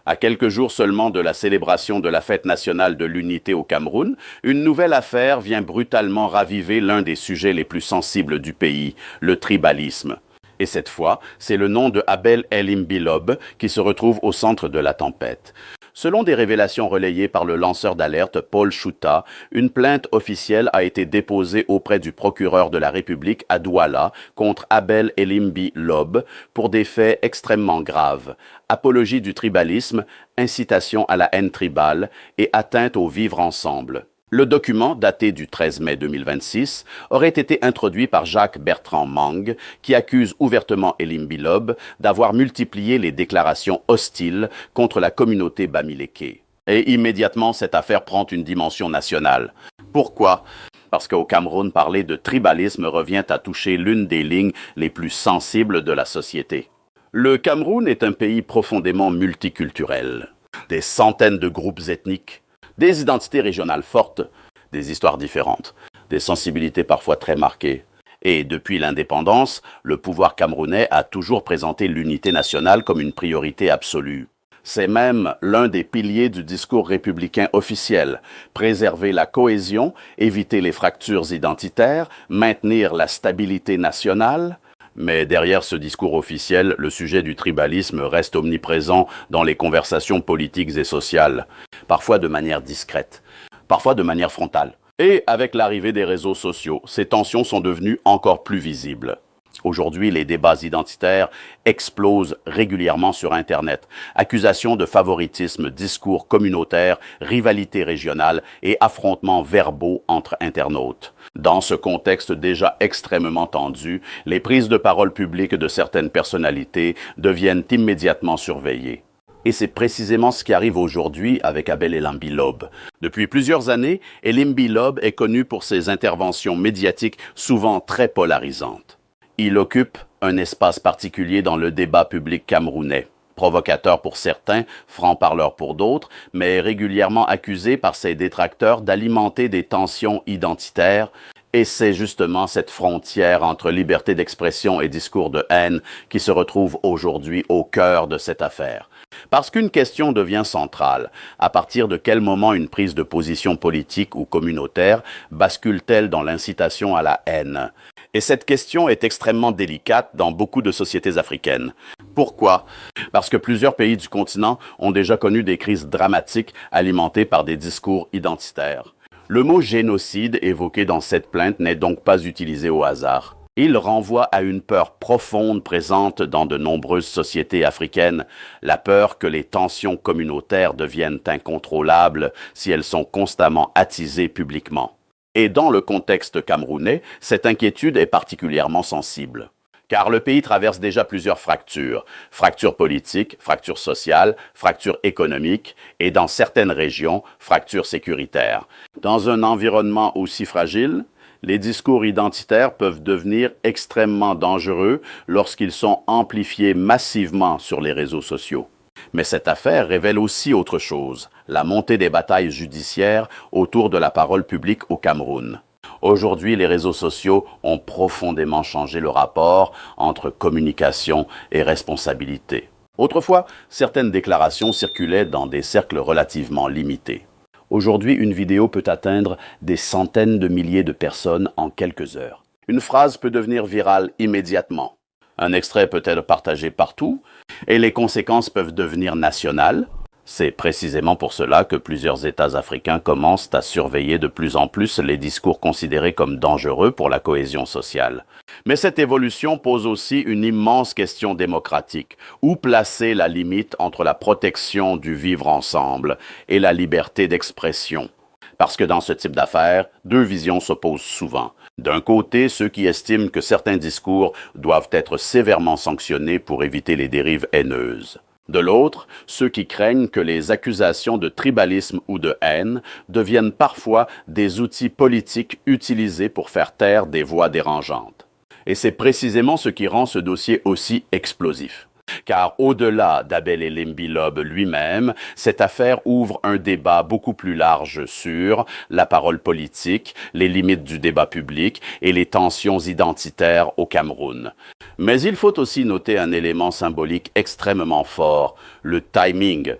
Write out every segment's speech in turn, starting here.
À quelques jours seulement de la célébration de la fête nationale de l'unité au Cameroun, une nouvelle affaire vient brutalement raviver l'un des sujets les plus sensibles du pays, le tribalisme. Et cette fois, c'est le nom de Abel El-Imbilob qui se retrouve au centre de la tempête. Selon des révélations relayées par le lanceur d'alerte Paul Chouta, une plainte officielle a été déposée auprès du procureur de la République à Douala contre Abel El-Imbilob pour des faits extrêmement graves: apologie du tribalisme, incitation à la haine tribale et atteinte au vivre ensemble. Le document, daté du 13 mai 2026, aurait été introduit par Jacques Bertrand Mang, qui accuse ouvertement El-Imbilob d'avoir multiplié les déclarations hostiles contre la communauté bamileke. Et immédiatement, cette affaire prend une dimension nationale. Pourquoi? Parce qu'au Cameroun, parler de tribalisme revient à toucher l'une des lignes les plus sensibles de la société. Le Cameroun est un pays profondément multiculturel. Des centaines de groupes ethniques, des identités régionales fortes, des histoires différentes, des sensibilités parfois très marquées. Et depuis l'indépendance, le pouvoir camerounais a toujours présenté l'unité nationale comme une priorité absolue. C'est même l'un des piliers du discours républicain officiel: préserver la cohésion, éviter les fractures identitaires, maintenir la stabilité nationale. Mais derrière ce discours officiel, le sujet du tribalisme reste omniprésent dans les conversations politiques et sociales, parfois de manière discrète, parfois de manière frontale. Et avec l'arrivée des réseaux sociaux, ces tensions sont devenues encore plus visibles. Aujourd'hui, les débats identitaires explosent régulièrement sur Internet. Accusations de favoritisme, discours communautaires, rivalités régionales et affrontements verbaux entre internautes. Dans ce contexte déjà extrêmement tendu, les prises de parole publiques de certaines personnalités deviennent immédiatement surveillées. Et c'est précisément ce qui arrive aujourd'hui avec Abel El-Imbilob. Depuis plusieurs années, El-Imbilob est connu pour ses interventions médiatiques souvent très polarisantes. Il occupe un espace particulier dans le débat public camerounais, provocateur pour certains, franc-parleur pour d'autres, mais régulièrement accusé par ses détracteurs d'alimenter des tensions identitaires. Et c'est justement cette frontière entre liberté d'expression et discours de haine qui se retrouve aujourd'hui au cœur de cette affaire. Parce qu'une question devient centrale: à partir de quel moment une prise de position politique ou communautaire bascule-t-elle dans l'incitation à la haine? Et cette question est extrêmement délicate dans beaucoup de sociétés africaines. Pourquoi? Parce que plusieurs pays du continent ont déjà connu des crises dramatiques alimentées par des discours identitaires. Le mot génocide évoqué dans cette plainte n'est donc pas utilisé au hasard. Il renvoie à une peur profonde présente dans de nombreuses sociétés africaines, la peur que les tensions communautaires deviennent incontrôlables si elles sont constamment attisées publiquement. Et dans le contexte camerounais, cette inquiétude est particulièrement sensible. Car le pays traverse déjà plusieurs fractures: fractures politiques, fractures sociales, fractures économiques et dans certaines régions, fractures sécuritaires. Dans un environnement aussi fragile, les discours identitaires peuvent devenir extrêmement dangereux lorsqu'ils sont amplifiés massivement sur les réseaux sociaux. Mais cette affaire révèle aussi autre chose: la montée des batailles judiciaires autour de la parole publique au Cameroun. Aujourd'hui, les réseaux sociaux ont profondément changé le rapport entre communication et responsabilité. Autrefois, certaines déclarations circulaient dans des cercles relativement limités. Aujourd'hui, une vidéo peut atteindre des centaines de milliers de personnes en quelques heures. Une phrase peut devenir virale immédiatement. Un extrait peut être partagé partout et les conséquences peuvent devenir nationales. C'est précisément pour cela que plusieurs États africains commencent à surveiller de plus en plus les discours considérés comme dangereux pour la cohésion sociale. Mais cette évolution pose aussi une immense question démocratique: où placer la limite entre la protection du vivre ensemble et la liberté d'expression? Parce que dans ce type d'affaires, deux visions s'opposent souvent. D'un côté, ceux qui estiment que certains discours doivent être sévèrement sanctionnés pour éviter les dérives haineuses. De l'autre, ceux qui craignent que les accusations de tribalisme ou de haine deviennent parfois des outils politiques utilisés pour faire taire des voix dérangeantes. Et c'est précisément ce qui rend ce dossier aussi explosif. Car au-delà d'Abel Elimbi-Lob lui-même, cette affaire ouvre un débat beaucoup plus large sur la parole politique, les limites du débat public et les tensions identitaires au Cameroun. Mais il faut aussi noter un élément symbolique extrêmement fort, le timing.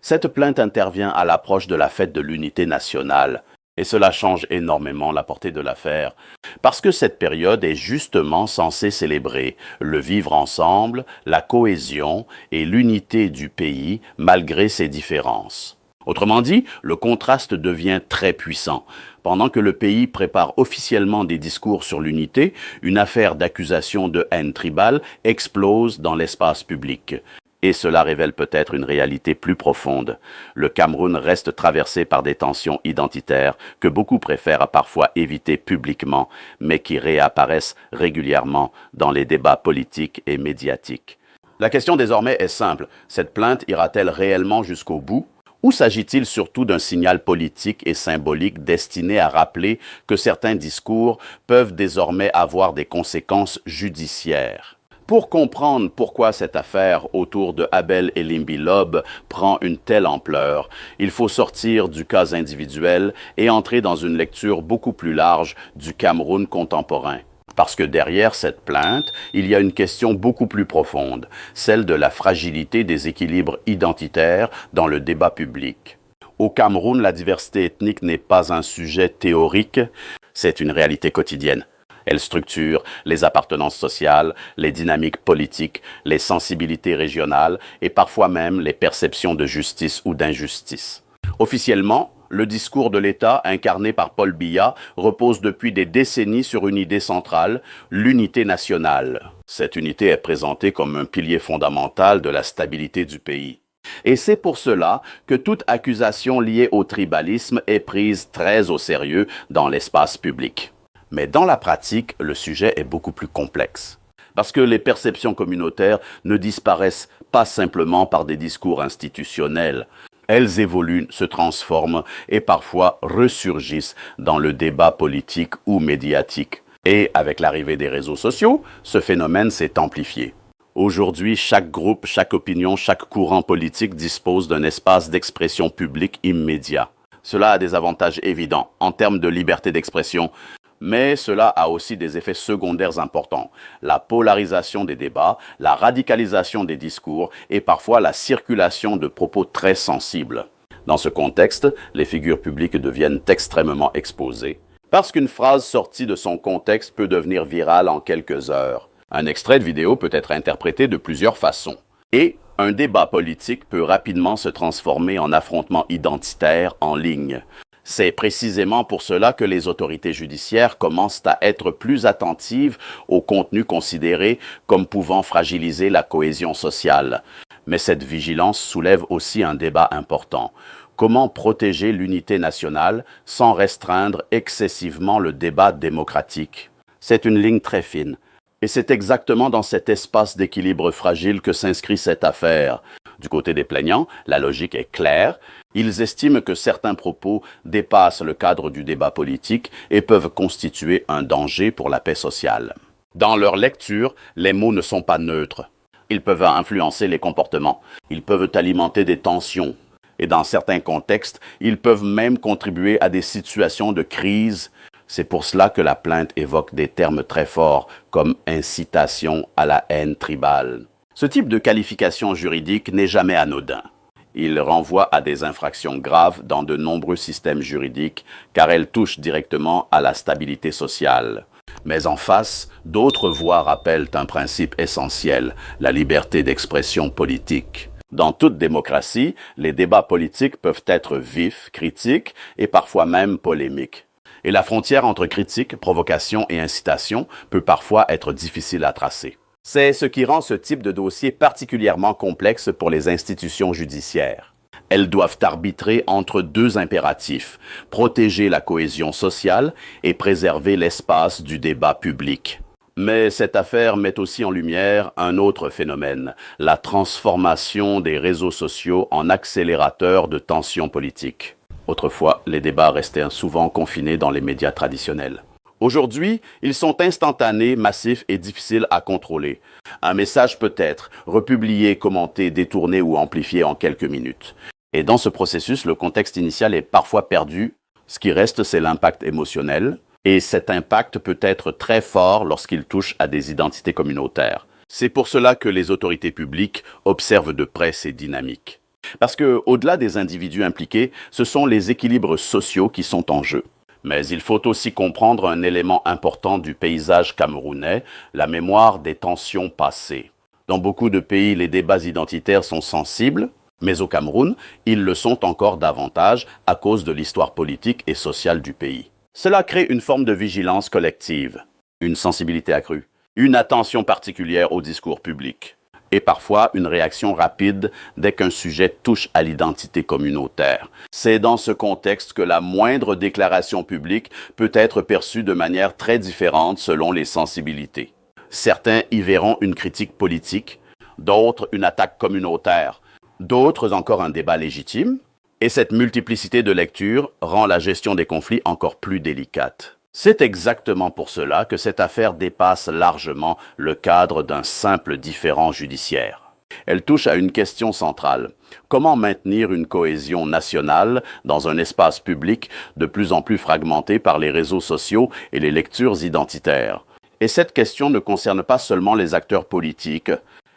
Cette plainte intervient à l'approche de la fête de l'unité nationale. Et cela change énormément la portée de l'affaire, parce que cette période est justement censée célébrer le vivre ensemble, la cohésion et l'unité du pays malgré ses différences. Autrement dit, le contraste devient très puissant. Pendant que le pays prépare officiellement des discours sur l'unité, une affaire d'accusation de haine tribale explose dans l'espace public. Et cela révèle peut-être une réalité plus profonde. Le Cameroun reste traversé par des tensions identitaires que beaucoup préfèrent parfois éviter publiquement, mais qui réapparaissent régulièrement dans les débats politiques et médiatiques. La question désormais est simple. Cette plainte ira-t-elle réellement jusqu'au bout? Ou s'agit-il surtout d'un signal politique et symbolique destiné à rappeler que certains discours peuvent désormais avoir des conséquences judiciaires? Pour comprendre pourquoi cette affaire autour de Abel Elimbi-Lob prend une telle ampleur, il faut sortir du cas individuel et entrer dans une lecture beaucoup plus large du Cameroun contemporain. Parce que derrière cette plainte, il y a une question beaucoup plus profonde, celle de la fragilité des équilibres identitaires dans le débat public. Au Cameroun, la diversité ethnique n'est pas un sujet théorique, c'est une réalité quotidienne. Elle structure les appartenances sociales, les dynamiques politiques, les sensibilités régionales et parfois même les perceptions de justice ou d'injustice. Officiellement, le discours de l'État, incarné par Paul Biya, repose depuis des décennies sur une idée centrale, l'unité nationale. Cette unité est présentée comme un pilier fondamental de la stabilité du pays. Et c'est pour cela que toute accusation liée au tribalisme est prise très au sérieux dans l'espace public. Mais dans la pratique, le sujet est beaucoup plus complexe. Parce que les perceptions communautaires ne disparaissent pas simplement par des discours institutionnels. Elles évoluent, se transforment et parfois ressurgissent dans le débat politique ou médiatique. Et avec l'arrivée des réseaux sociaux, ce phénomène s'est amplifié. Aujourd'hui, chaque groupe, chaque opinion, chaque courant politique dispose d'un espace d'expression publique immédiat. Cela a des avantages évidents en termes de liberté d'expression, mais cela a aussi des effets secondaires importants. La polarisation des débats, la radicalisation des discours et parfois la circulation de propos très sensibles. Dans ce contexte, les figures publiques deviennent extrêmement exposées, parce qu'une phrase sortie de son contexte peut devenir virale en quelques heures. Un extrait de vidéo peut être interprété de plusieurs façons. Et un débat politique peut rapidement se transformer en affrontement identitaire en ligne. C'est précisément pour cela que les autorités judiciaires commencent à être plus attentives aux contenus considérés comme pouvant fragiliser la cohésion sociale. Mais cette vigilance soulève aussi un débat important. Comment protéger l'unité nationale sans restreindre excessivement le débat démocratique? C'est une ligne très fine. Et c'est exactement dans cet espace d'équilibre fragile que s'inscrit cette affaire. Du côté des plaignants, la logique est claire. Ils estiment que certains propos dépassent le cadre du débat politique et peuvent constituer un danger pour la paix sociale. Dans leur lecture, les mots ne sont pas neutres. Ils peuvent influencer les comportements. Ils peuvent alimenter des tensions. Et dans certains contextes, ils peuvent même contribuer à des situations de crise. C'est pour cela que la plainte évoque des termes très forts comme incitation à la haine tribale. Ce type de qualification juridique n'est jamais anodin. Il renvoie à des infractions graves dans de nombreux systèmes juridiques car elles touchent directement à la stabilité sociale. Mais en face, d'autres voix rappellent un principe essentiel, la liberté d'expression politique. Dans toute démocratie, les débats politiques peuvent être vifs, critiques et parfois même polémiques. Et la frontière entre critique, provocation et incitation peut parfois être difficile à tracer. C'est ce qui rend ce type de dossier particulièrement complexe pour les institutions judiciaires. Elles doivent arbitrer entre deux impératifs, protéger la cohésion sociale et préserver l'espace du débat public. Mais cette affaire met aussi en lumière un autre phénomène, la transformation des réseaux sociaux en accélérateurs de tensions politiques. Autrefois, les débats restaient souvent confinés dans les médias traditionnels. Aujourd'hui, ils sont instantanés, massifs et difficiles à contrôler. Un message peut être republié, commenté, détourné ou amplifié en quelques minutes. Et dans ce processus, le contexte initial est parfois perdu. Ce qui reste, c'est l'impact émotionnel. Et cet impact peut être très fort lorsqu'il touche à des identités communautaires. C'est pour cela que les autorités publiques observent de près ces dynamiques. Parce que, au-delà des individus impliqués, ce sont les équilibres sociaux qui sont en jeu. Mais il faut aussi comprendre un élément important du paysage camerounais, la mémoire des tensions passées. Dans beaucoup de pays, les débats identitaires sont sensibles, mais au Cameroun, ils le sont encore davantage à cause de l'histoire politique et sociale du pays. Cela crée une forme de vigilance collective, une sensibilité accrue, une attention particulière au discours public, et parfois une réaction rapide dès qu'un sujet touche à l'identité communautaire. C'est dans ce contexte que la moindre déclaration publique peut être perçue de manière très différente selon les sensibilités. Certains y verront une critique politique, d'autres une attaque communautaire, d'autres encore un débat légitime, et cette multiplicité de lectures rend la gestion des conflits encore plus délicate. C'est exactement pour cela que cette affaire dépasse largement le cadre d'un simple différend judiciaire. Elle touche à une question centrale. Comment maintenir une cohésion nationale dans un espace public de plus en plus fragmenté par les réseaux sociaux et les lectures identitaires? Et cette question ne concerne pas seulement les acteurs politiques,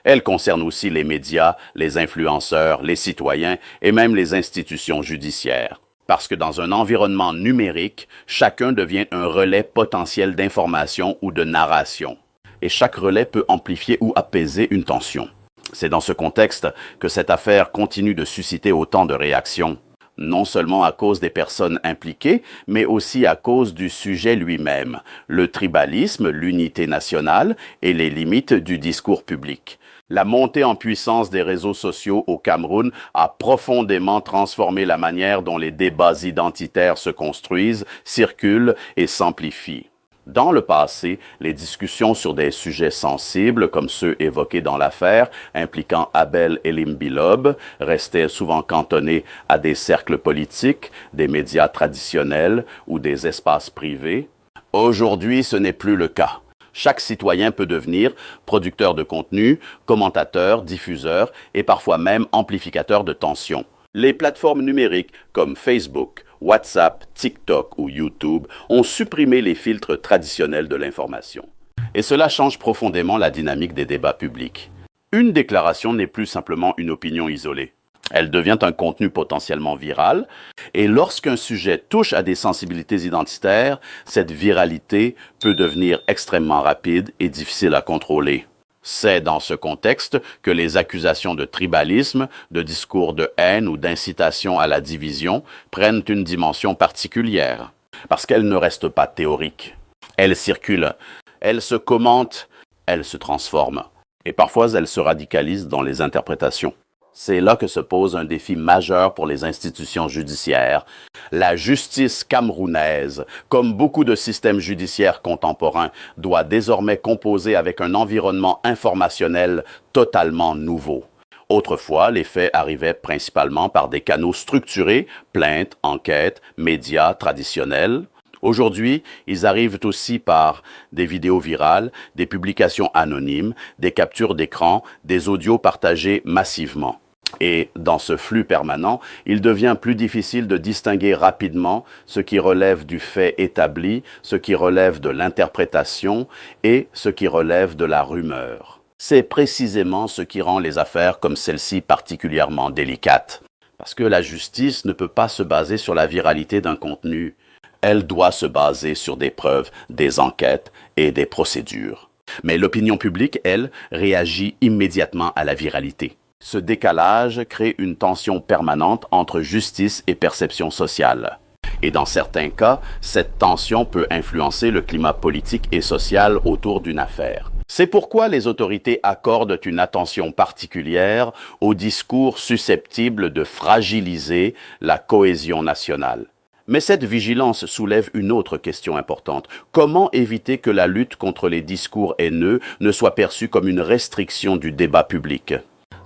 elle concerne aussi les médias, les influenceurs, les citoyens et même les institutions judiciaires. Parce que dans un environnement numérique, chacun devient un relais potentiel d'information ou de narration. Et chaque relais peut amplifier ou apaiser une tension. C'est dans ce contexte que cette affaire continue de susciter autant de réactions, non seulement à cause des personnes impliquées, mais aussi à cause du sujet lui-même, le tribalisme, l'unité nationale et les limites du discours public. La montée en puissance des réseaux sociaux au Cameroun a profondément transformé la manière dont les débats identitaires se construisent, circulent et s'amplifient. Dans le passé, les discussions sur des sujets sensibles, comme ceux évoqués dans l'affaire, impliquant Abel Elimbilob, restaient souvent cantonnées à des cercles politiques, des médias traditionnels ou des espaces privés. Aujourd'hui, ce n'est plus le cas. Chaque citoyen peut devenir producteur de contenu, commentateur, diffuseur et parfois même amplificateur de tensions. Les plateformes numériques comme Facebook, WhatsApp, TikTok ou YouTube ont supprimé les filtres traditionnels de l'information. Et cela change profondément la dynamique des débats publics. Une déclaration n'est plus simplement une opinion isolée. Elle devient un contenu potentiellement viral, et lorsqu'un sujet touche à des sensibilités identitaires, cette viralité peut devenir extrêmement rapide et difficile à contrôler. C'est dans ce contexte que les accusations de tribalisme, de discours de haine ou d'incitation à la division prennent une dimension particulière, parce qu'elles ne restent pas théoriques. Elles circulent, elles se commentent, elles se transforment, et parfois elles se radicalisent dans les interprétations. C'est là que se pose un défi majeur pour les institutions judiciaires. La justice camerounaise, comme beaucoup de systèmes judiciaires contemporains, doit désormais composer avec un environnement informationnel totalement nouveau. Autrefois, les faits arrivaient principalement par des canaux structurés, plaintes, enquêtes, médias traditionnels. Aujourd'hui, ils arrivent aussi par des vidéos virales, des publications anonymes, des captures d'écran, des audios partagés massivement. Et dans ce flux permanent, il devient plus difficile de distinguer rapidement ce qui relève du fait établi, ce qui relève de l'interprétation et ce qui relève de la rumeur. C'est précisément ce qui rend les affaires comme celle-ci particulièrement délicates. Parce que la justice ne peut pas se baser sur la viralité d'un contenu. Elle doit se baser sur des preuves, des enquêtes et des procédures. Mais l'opinion publique, elle, réagit immédiatement à la viralité. Ce décalage crée une tension permanente entre justice et perception sociale. Et dans certains cas, cette tension peut influencer le climat politique et social autour d'une affaire. C'est pourquoi les autorités accordent une attention particulière aux discours susceptibles de fragiliser la cohésion nationale. Mais cette vigilance soulève une autre question importante. Comment éviter que la lutte contre les discours haineux ne soit perçue comme une restriction du débat public?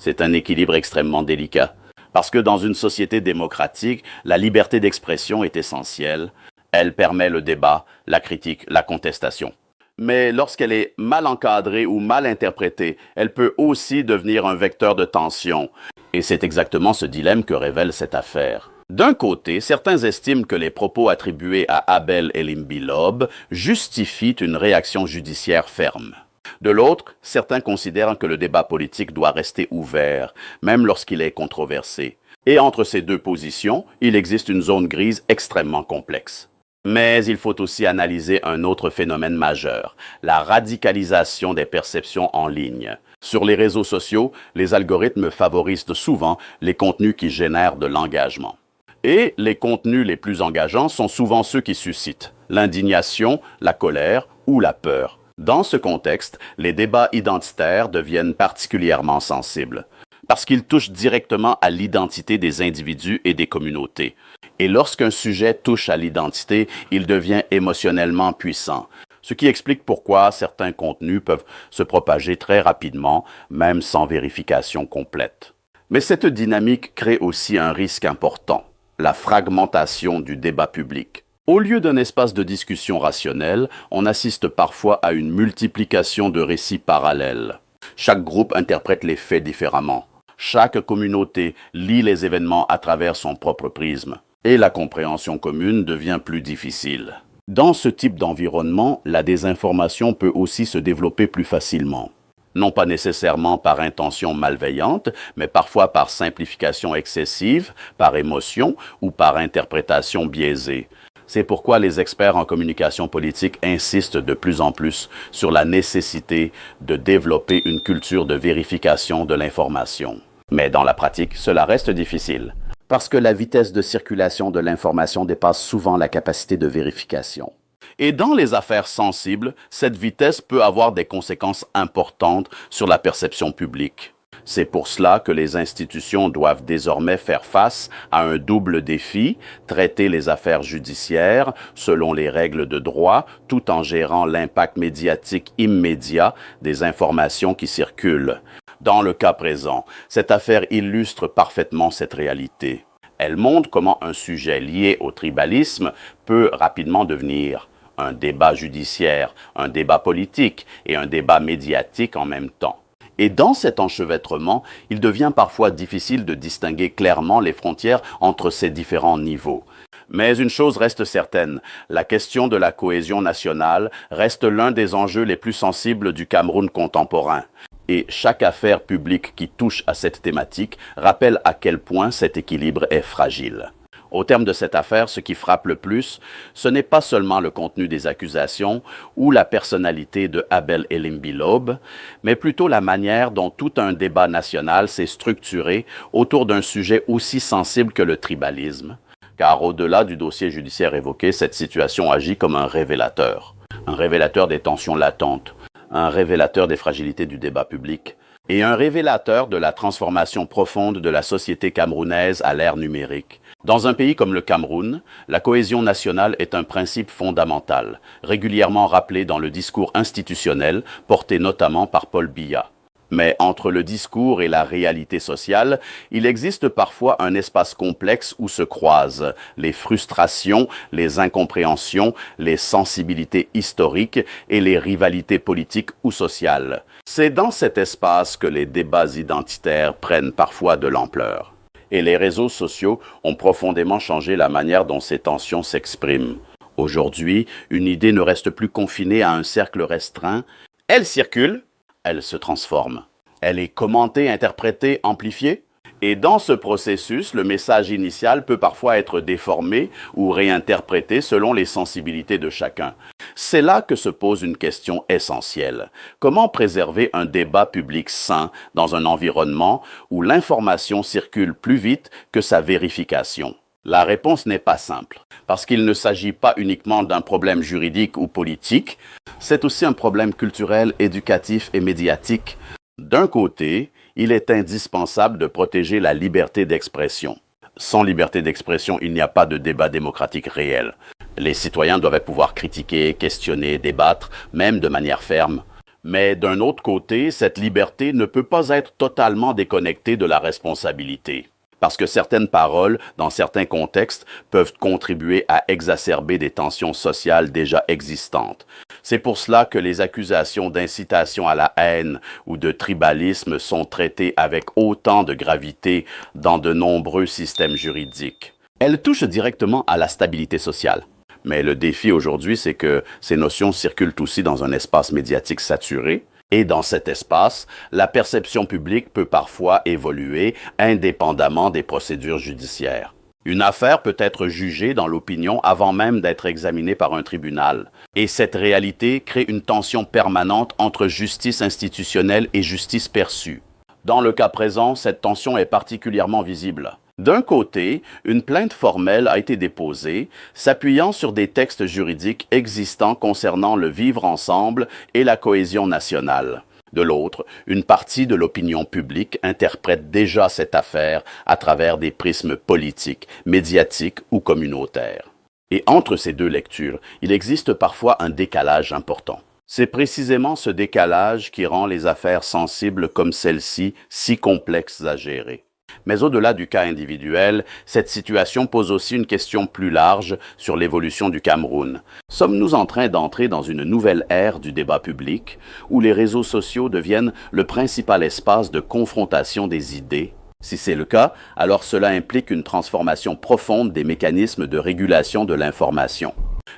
C'est un équilibre extrêmement délicat. Parce que dans une société démocratique, la liberté d'expression est essentielle. Elle permet le débat, la critique, la contestation. Mais lorsqu'elle est mal encadrée ou mal interprétée, elle peut aussi devenir un vecteur de tension. Et c'est exactement ce dilemme que révèle cette affaire. D'un côté, certains estiment que les propos attribués à Abel Elimbi-Lob justifient une réaction judiciaire ferme. De l'autre, certains considèrent que le débat politique doit rester ouvert, même lorsqu'il est controversé. Et entre ces deux positions, il existe une zone grise extrêmement complexe. Mais il faut aussi analyser un autre phénomène majeur, la radicalisation des perceptions en ligne. Sur les réseaux sociaux, les algorithmes favorisent souvent les contenus qui génèrent de l'engagement. Et les contenus les plus engageants sont souvent ceux qui suscitent l'indignation, la colère ou la peur. Dans ce contexte, les débats identitaires deviennent particulièrement sensibles, parce qu'ils touchent directement à l'identité des individus et des communautés. Et lorsqu'un sujet touche à l'identité, il devient émotionnellement puissant, ce qui explique pourquoi certains contenus peuvent se propager très rapidement, même sans vérification complète. Mais cette dynamique crée aussi un risque important, la fragmentation du débat public. Au lieu d'un espace de discussion rationnel, on assiste parfois à une multiplication de récits parallèles. Chaque groupe interprète les faits différemment. Chaque communauté lit les événements à travers son propre prisme. Et la compréhension commune devient plus difficile. Dans ce type d'environnement, la désinformation peut aussi se développer plus facilement. Non pas nécessairement par intention malveillante, mais parfois par simplification excessive, par émotion ou par interprétation biaisée. C'est pourquoi les experts en communication politique insistent de plus en plus sur la nécessité de développer une culture de vérification de l'information. Mais dans la pratique, cela reste difficile, parce que la vitesse de circulation de l'information dépasse souvent la capacité de vérification. Et dans les affaires sensibles, cette vitesse peut avoir des conséquences importantes sur la perception publique. C'est pour cela que les institutions doivent désormais faire face à un double défi, traiter les affaires judiciaires selon les règles de droit, tout en gérant l'impact médiatique immédiat des informations qui circulent. Dans le cas présent, cette affaire illustre parfaitement cette réalité. Elle montre comment un sujet lié au tribalisme peut rapidement devenir un débat judiciaire, un débat politique et un débat médiatique en même temps. Et dans cet enchevêtrement, il devient parfois difficile de distinguer clairement les frontières entre ces différents niveaux. Mais une chose reste certaine, la question de la cohésion nationale reste l'un des enjeux les plus sensibles du Cameroun contemporain. Et chaque affaire publique qui touche à cette thématique rappelle à quel point cet équilibre est fragile. Au terme de cette affaire, ce qui frappe le plus, ce n'est pas seulement le contenu des accusations ou la personnalité de Abel Elimbi-Lob, mais plutôt la manière dont tout un débat national s'est structuré autour d'un sujet aussi sensible que le tribalisme. Car au-delà du dossier judiciaire évoqué, cette situation agit comme un révélateur des tensions latentes, un révélateur des fragilités du débat public et un révélateur de la transformation profonde de la société camerounaise à l'ère numérique. Dans un pays comme le Cameroun, la cohésion nationale est un principe fondamental, régulièrement rappelé dans le discours institutionnel porté notamment par Paul Biya. Mais entre le discours et la réalité sociale, il existe parfois un espace complexe où se croisent les frustrations, les incompréhensions, les sensibilités historiques et les rivalités politiques ou sociales. C'est dans cet espace que les débats identitaires prennent parfois de l'ampleur. Et les réseaux sociaux ont profondément changé la manière dont ces tensions s'expriment. Aujourd'hui, une idée ne reste plus confinée à un cercle restreint. Elle circule, elle se transforme. Elle est commentée, interprétée, amplifiée. Et dans ce processus, le message initial peut parfois être déformé ou réinterprété selon les sensibilités de chacun. C'est là que se pose une question essentielle. Comment préserver un débat public sain dans un environnement où l'information circule plus vite que sa vérification? La réponse n'est pas simple, parce qu'il ne s'agit pas uniquement d'un problème juridique ou politique, c'est aussi un problème culturel, éducatif et médiatique. D'un côté, il est indispensable de protéger la liberté d'expression. Sans liberté d'expression, il n'y a pas de débat démocratique réel. Les citoyens doivent pouvoir critiquer, questionner, débattre, même de manière ferme. Mais d'un autre côté, cette liberté ne peut pas être totalement déconnectée de la responsabilité. parce que certaines paroles, dans certains contextes, peuvent contribuer à exacerber des tensions sociales déjà existantes. C'est pour cela que les accusations d'incitation à la haine ou de tribalisme sont traitées avec autant de gravité dans de nombreux systèmes juridiques. Elles touchent directement à la stabilité sociale. Mais le défi aujourd'hui, c'est que ces notions circulent aussi dans un espace médiatique saturé. Et dans cet espace, la perception publique peut parfois évoluer indépendamment des procédures judiciaires. Une affaire peut être jugée dans l'opinion avant même d'être examinée par un tribunal. Et cette réalité crée une tension permanente entre justice institutionnelle et justice perçue. Dans le cas présent, cette tension est particulièrement visible. D'un côté, une plainte formelle a été déposée, s'appuyant sur des textes juridiques existants concernant le vivre ensemble et la cohésion nationale. De l'autre, une partie de l'opinion publique interprète déjà cette affaire à travers des prismes politiques, médiatiques ou communautaires. Et entre ces deux lectures, il existe parfois un décalage important. C'est précisément ce décalage qui rend les affaires sensibles comme celle-ci si complexes à gérer. Mais au-delà du cas individuel, cette situation pose aussi une question plus large sur l'évolution du Cameroun. Sommes-nous en train d'entrer dans une nouvelle ère du débat public, où les réseaux sociaux deviennent le principal espace de confrontation des idées? Si c'est le cas, alors cela implique une transformation profonde des mécanismes de régulation de l'information.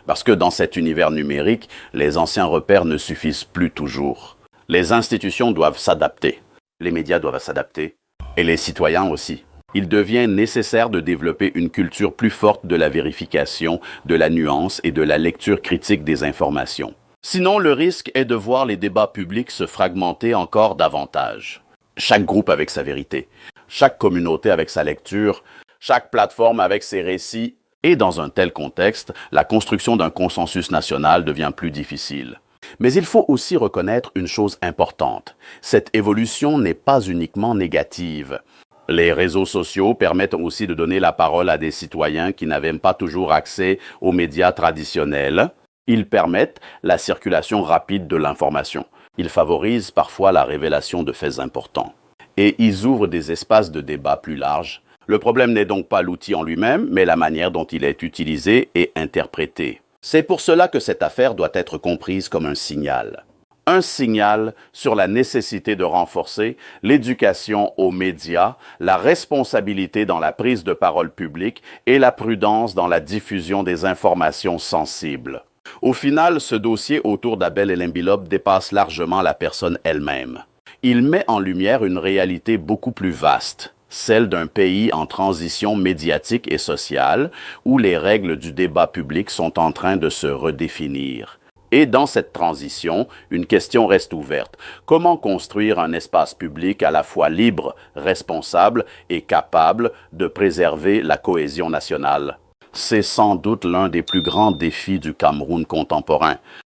Parce que dans cet univers numérique, les anciens repères ne suffisent plus toujours. Les institutions doivent s'adapter, les médias doivent s'adapter, et les citoyens aussi. Il devient nécessaire de développer une culture plus forte de la vérification, de la nuance et de la lecture critique des informations. Sinon, le risque est de voir les débats publics se fragmenter encore davantage. Chaque groupe avec sa vérité, chaque communauté avec sa lecture, chaque plateforme avec ses récits. Et dans un tel contexte, la construction d'un consensus national devient plus difficile. Mais il faut aussi reconnaître une chose importante. Cette évolution n'est pas uniquement négative. Les réseaux sociaux permettent aussi de donner la parole à des citoyens qui n'avaient pas toujours accès aux médias traditionnels. Ils permettent la circulation rapide de l'information. Ils favorisent parfois la révélation de faits importants. Et ils ouvrent des espaces de débat plus larges. Le problème n'est donc pas l'outil en lui-même, mais la manière dont il est utilisé et interprété. C'est pour cela que cette affaire doit être comprise comme un signal. Un signal sur la nécessité de renforcer l'éducation aux médias, la responsabilité dans la prise de parole publique et la prudence dans la diffusion des informations sensibles. Au final, ce dossier autour d'Abel Elimbilop dépasse largement la personne elle-même. Il met en lumière une réalité beaucoup plus vaste. Celle d'un pays en transition médiatique et sociale, où les règles du débat public sont en train de se redéfinir. Et dans cette transition, une question reste ouverte. Comment construire un espace public à la fois libre, responsable et capable de préserver la cohésion nationale? C'est sans doute l'un des plus grands défis du Cameroun contemporain.